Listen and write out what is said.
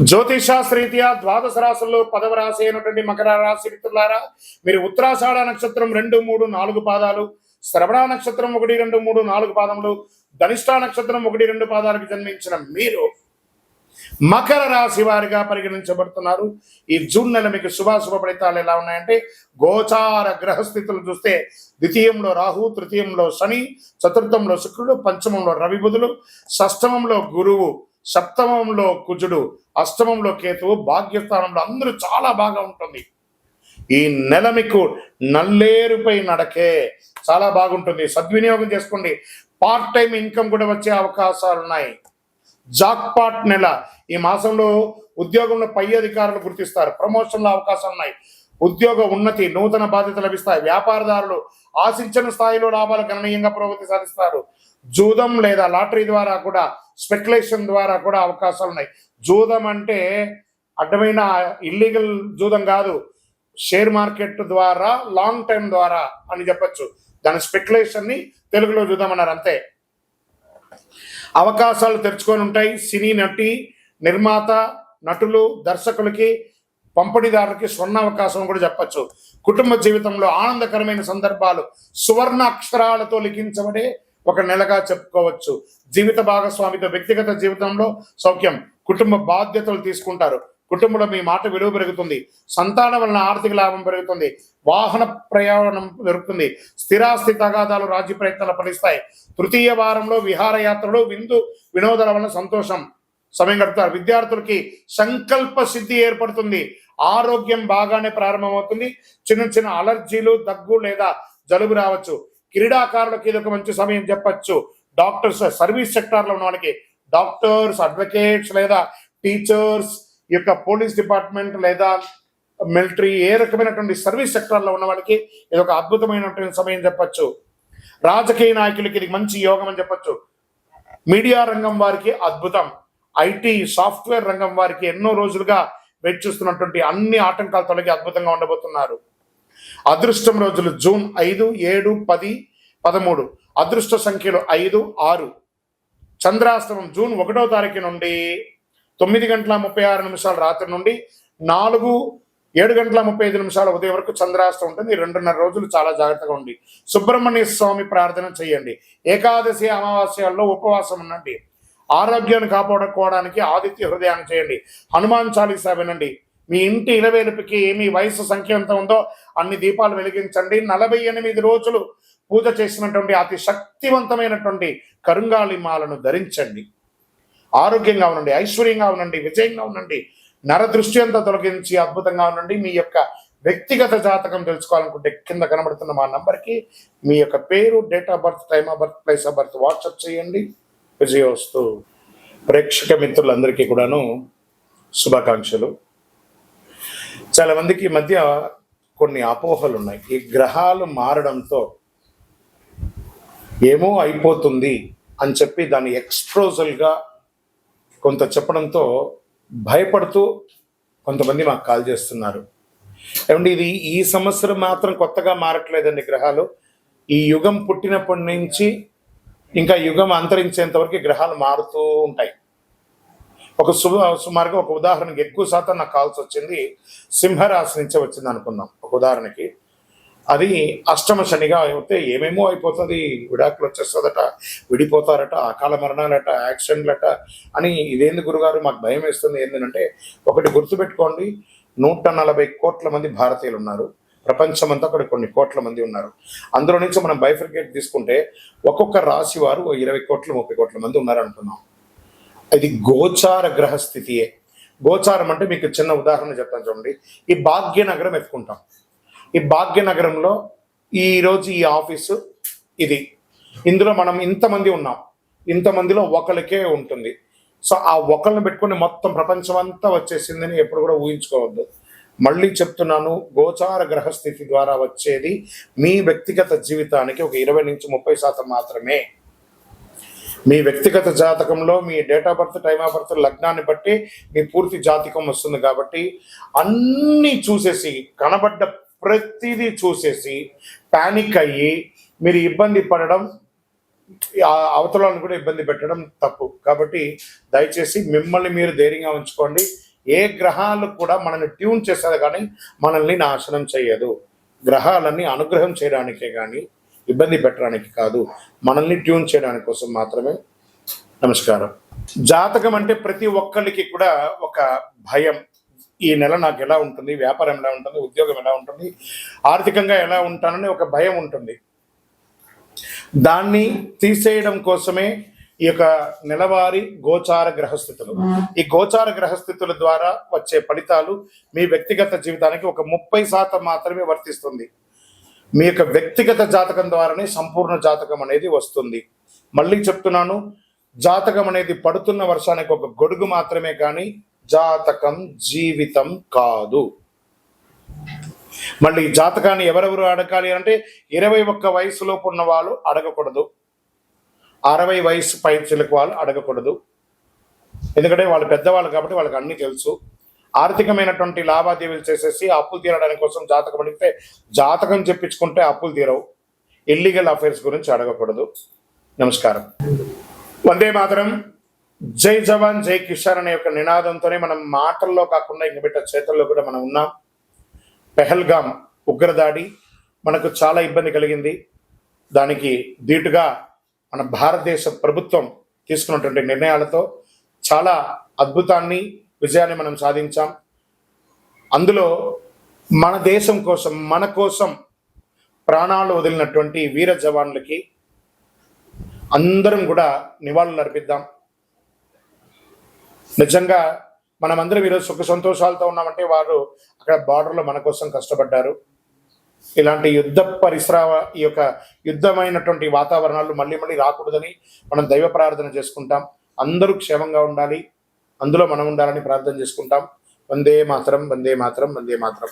జ్యోతిషాస్త్రీత్యా ద్వాదశ రాశుల్లో 10వ రాశి అయినటువంటి మకర రాశి మిత్రులారా, మీరు ఉత్తరాషాఢ నక్షత్రం 2, 3, 4 పాదాలు, శ్రవణ నక్షత్రం 1, 2, 3, 4 పాదములు, ధనిష్ఠ నక్షత్రం 1, 2 పాదాలకు జన్మించిన మీరు మకర రాశి వారిగా పరిగణించబడుతున్నారు. ఈ జూన్ నెల మీకు శుభాశుభ ఫలితాలు ఎలా ఉన్నాయంటే, గోచార గ్రహస్థితులు చూస్తే ద్వితీయంలో రాహు, తృతీయంలో శని, చతుర్థంలో శుక్రుడు, పంచమంలో రవి బుధులు, షష్టమంలో గురువు, సప్తమంలో కుజుడు, అష్టమంలో కేతువు, భాగ్యస్థానంలో అందరూ చాలా బాగా ఉంటుంది. ఈ నెల మీకు నల్లేరుపై నడకే చాలా బాగుంటుంది. సద్వినియోగం చేసుకోండి. పార్ట్ టైం ఇన్కమ్ కూడా వచ్చే అవకాశాలు ఉన్నాయి. జాక్పాట్ నెల. ఈ మాసంలో ఉద్యోగంలో పై అధికారులు గుర్తిస్తారు. ప్రమోషన్ల అవకాశాలు ఉన్నాయి. ఉద్యోగ ఉన్నతి, నూతన బాధ్యతలు లభిస్తాయి. వ్యాపారదారులు ఆశించిన స్థాయిలో లాభాలు గణనీయంగా పురోగతి సాధిస్తారు. జూదం లేదా లాటరీ ద్వారా కూడా, స్పెక్యులేషన్ ద్వారా కూడా అవకాశాలు ఉన్నాయి. జూదం అంటే అడ్డమైన ఇల్లీగల్ జూదం కాదు, షేర్ మార్కెట్ ద్వారా, లాంగ్ టైం ద్వారా అని చెప్పచ్చు. దాని స్పెక్యులేషన్ ని తెలుగులో జూదం అన్నారు అంతే. అవకాశాలు తెరుచుకొని ఉంటాయి. సినీ నటి, నిర్మాత, నటులు, దర్శకులకి, పంపిణీదారులకి స్వర్ణ అవకాశం కూడా చెప్పచ్చు. కుటుంబ జీవితంలో ఆనందకరమైన సందర్భాలు సువర్ణ అక్షరాలతో లిఖించబడే ఒక నెలగా చెప్పుకోవచ్చు. జీవిత భాగస్వామితో వ్యక్తిగత జీవితంలో సౌఖ్యం. కుటుంబ బాధ్యతలు తీసుకుంటారు. కుటుంబంలో మీ మాట విలువ పెరుగుతుంది. సంతానం వలన ఆర్థిక లాభం పెరుగుతుంది. వాహన ప్రయాణం పెరుగుతుంది. స్థిరాస్తి తగాదాలు, రాజ్య ప్రయత్నాలు ఫలిస్తాయి. తృతీయ వారంలో విహారయాత్రలు, వినోదాల వలన సంతోషం సమయం గడుపుతారు. విద్యార్థులకి సంకల్ప సిద్ధి ఏర్పడుతుంది. ఆరోగ్యం బాగానే ప్రారంభమవుతుంది. చిన్న చిన్న అలర్జీలు, దగ్గు లేదా జలుబు రావచ్చు. క్రీడాకారులకు ఇది ఒక మంచి సమయం చెప్పచ్చు. డాక్టర్స్, సర్వీస్ సెక్టార్లో ఉన్న వాళ్ళకి, డాక్టర్స్, అడ్వకేట్స్ లేదా టీచర్స్, ఈ యొక్క పోలీస్ డిపార్ట్మెంట్ లేదా మిలిటరీ, ఏ రకమైనటువంటి సర్వీస్ సెక్టార్లో ఉన్న వాళ్ళకి ఇది ఒక అద్భుతమైనటువంటి సమయం చెప్పచ్చు. రాజకీయ నాయకులకి ఇది మంచి యోగం అని చెప్పచ్చు. మీడియా రంగం వారికి అద్భుతం. ఐటీ, సాఫ్ట్వేర్ రంగం వారికి ఎన్నో రోజులుగా వెయిట్ చూస్తున్నటువంటి అన్ని ఆటంకాలు తొలగి అద్భుతంగా ఉండబోతున్నారు. అదృష్టం రోజులు జూన్ 5, 7, 10, 13. అదృష్ట సంఖ్యలు 5, 6. చంద్రాష్టమం జూన్ 1వ తారీఖు నుండి 9:36 రాత్రి నుండి 7:35 ఉదయం వరకు చంద్రాష్టం ఉంటుంది. 2.5 రోజులు చాలా జాగ్రత్తగా ఉండి సుబ్రహ్మణ్య స్వామి ప్రార్థన చేయండి. ఏకాదశి, అమావాస్యాల్లో ఉపవాసం ఉండండి. ఆరోగ్యాన్ని కాపాడుకోవడానికి ఆదిత్య హృదయాన్ని చేయండి. హనుమాన్ చాలీసా వినండి. మీ ఇంటి ఇలవేలుపుకి మీ వయసు సంఖ్య ఎంత ఉందో అన్ని దీపాలు వెలిగించండి. 48 రోజులు పూజ చేసినటువంటి అతి శక్తివంతమైనటువంటి కరుంగాళి మాలను ధరించండి. ఆరోగ్యంగా ఉండండి, ఐశ్వర్యంగా ఉండండి, విజయంగా ఉండండి. నరదృష్టి అంతా తొలగించి అద్భుతంగా ఉండండి. మీ యొక్క వ్యక్తిగత జాతకం తెలుసుకోవాలనుకుంటే కింద కనబడుతున్న మా నంబర్కి మీ యొక్క పేరు, date of birth, time of birth, place of birth WhatsApp చేయండి. విజయోస్తు. ప్రేక్షక మిత్రులందరికీ కూడాను శుభాకాంక్షలు. చాలా మందికి ఈ మధ్య కొన్ని అపోహలు ఉన్నాయి. ఈ గ్రహాలు మారడంతో ఏమో అయిపోతుంది అని చెప్పి దాన్ని ఎక్స్ట్రోజల్గా కొంత చెప్పడంతో భయపడుతూ కొంతమంది మాకు కాల్ చేస్తున్నారు. ఏమంటే ఇది ఈ సంవత్సరం మాత్రం కొత్తగా మారట్లేదండి గ్రహాలు. ఈ యుగం పుట్టినప్పటి నుంచి ఇంకా యుగం అంతరించేంత వరకు గ్రహాలు మారుతూ ఉంటాయి. సుమారుగా ఒక ఉదాహరణకి ఎక్కువ శాతం నాకు కాల్సి వచ్చింది సింహరాశి నుంచే వచ్చింది అనుకుందాం. ఒక ఉదాహరణకి అది అష్టమ శనిగా అయితే ఏమేమో అయిపోతుంది, విడాకులు వచ్చేస్తుందట, విడిపోతారట, అకాల మరణాలట, యాక్సిడెంట్లట అని. ఇదేంది గురుగారు మాకు భయం వేస్తుంది ఏంటంటే, ఒకటి గుర్తుపెట్టుకోండి, 140 కోట్ల మంది భారతీయులు ఉన్నారు. ప్రపంచమంతా అక్కడ కొన్ని కోట్ల మంది ఉన్నారు. అందులో నుంచి మనం బైఫర్కేట్ తీసుకుంటే ఒక్కొక్క రాశి వారు 20 కోట్ల 30 కోట్ల మంది ఉన్నారు అనుకున్నాం. ఇది గోచార గ్రహస్థితియే. గోచారం అంటే మీకు చిన్న ఉదాహరణ చెప్తాను చూడండి. ఈ భాగ్యనగరం ఎత్తుకుంటాం. ఈ భాగ్యనగరంలో ఈరోజు ఈ ఆఫీసు ఇది, ఇందులో మనం ఇంతమంది ఉన్నాం. ఇంతమందిలో ఒకరికే ఉంటుంది. సో ఆ ఒకరిని పెట్టుకుని మొత్తం ప్రపంచం అంతా వచ్చేసిందని ఎప్పుడు కూడా ఊహించుకోవద్దు. మళ్ళీ చెప్తున్నాను, గోచార గ్రహస్థితి ద్వారా వచ్చేది మీ వ్యక్తిగత జీవితానికి ఒక 20-30% మాత్రమే. మీ వ్యక్తిగత జాతకంలో మీ date of birth, time of birth, లగ్నాన్ని బట్టి మీ పూర్తి జాతకం వస్తుంది. కాబట్టి అన్నీ చూసేసి, కనబడ్డ ప్రతిదీ చూసేసి ప్యానిక్ అయ్యి మీరు ఇబ్బంది పడడం అవతలను కూడా ఇబ్బంది పెట్టడం తప్పు. కాబట్టి దయచేసి మిమ్మల్ని మీరు ధైర్యంగా ఉంచుకోండి. ఏ గ్రహాలు కూడా మనల్ని ట్యూన్ చేసేది కానీ మనల్ని నాశనం చేయదు. గ్రహాలన్నీ అనుగ్రహం చేయడానికే కానీ ఇబ్బంది పెట్టడానికి కాదు, మనల్ని ట్యూన్ చేయడానికి కోసం మాత్రమే. నమస్కారం. జాతకం అంటే ప్రతి ఒక్కరికి కూడా ఒక భయం. ఈ నెల నాకు ఎలా ఉంటుంది, వ్యాపారం ఎలా ఉంటుంది, ఉద్యోగం ఎలా ఉంటుంది, ఆర్థికంగా ఎలా ఉంటానని ఒక భయం ఉంటుంది. దాన్ని తీసేయడం కోసమే ఈ యొక్క నెలవారీ గోచార గ్రహస్థితులు. ఈ గోచార గ్రహస్థితుల ద్వారా వచ్చే ఫలితాలు మీ వ్యక్తిగత జీవితానికి ఒక 30% మాత్రమే వర్తిస్తుంది. మీ యొక్క వ్యక్తిగత జాతకం ద్వారానే సంపూర్ణ జాతకం అనేది వస్తుంది. మళ్ళీ చెప్తున్నాను, జాతకం అనేది పడుతున్న వర్షానికి ఒక గొడుగు మాత్రమే, కానీ జాతకం జీవితం కాదు. మళ్ళీ జాతకాన్ని ఎవరెవరు అడగాలి అంటే 21 వయసులోపు ఉన్న వాళ్ళు అడగకూడదు, 60 వయసు పైచిలకు వాళ్ళు అడగకూడదు. ఎందుకంటే వాళ్ళు పెద్దవాళ్ళు కాబట్టి వాళ్ళకి అన్ని తెలుసు. ఆర్థికమైనటువంటి లావాదేవీలు చేసేసి అప్పులు తీరడానికి కోసం జాతకం అడిగితే, జాతకం చెప్పించుకుంటే అప్పులు తీరవు. ఇల్లీగల్ అఫైర్స్ గురించి అడగకూడదు. నమస్కారం. వందే మాతరం. జై జవాన్ జై కిషాన్ అనే యొక్క నినాదంతోనే మనం మాటల్లో కాకుండా ఇంక బిడ్డ చేతుల్లో కూడా మనం ఉన్నాం. పెహల్గాం ఉగ్రదాడి మనకు చాలా ఇబ్బంది కలిగింది. దానికి ధీటుగా మన భారతదేశ ప్రభుత్వం తీసుకున్నటువంటి నిర్ణయాలతో చాలా అద్భుతాన్ని, విజయాన్ని మనం సాధించాం. అందులో మన దేశం కోసం, మన కోసం ప్రాణాలు వదిలినటువంటి వీర జవాన్లకి అందరం కూడా నివాళులు అర్పిద్దాం. నిజంగా మనమందరం ఈరోజు సుఖ సంతోషాలతో ఉన్నామంటే వారు అక్కడ బార్డర్లో మన కోసం కష్టపడ్డారు. ఇలాంటి యుద్ధ ఈ యొక్క యుద్ధమైనటువంటి వాతావరణాలు మళ్ళీ మళ్ళీ రాకూడదని మనం దైవ ప్రార్థన చేసుకుంటాం. అందరూ క్షేమంగా ఉండాలి, అందులో మనం ఉండాలని ప్రార్థన చేసుకుంటాం. వందే మాతరం, వందే మాతరం, వందే మాతరం.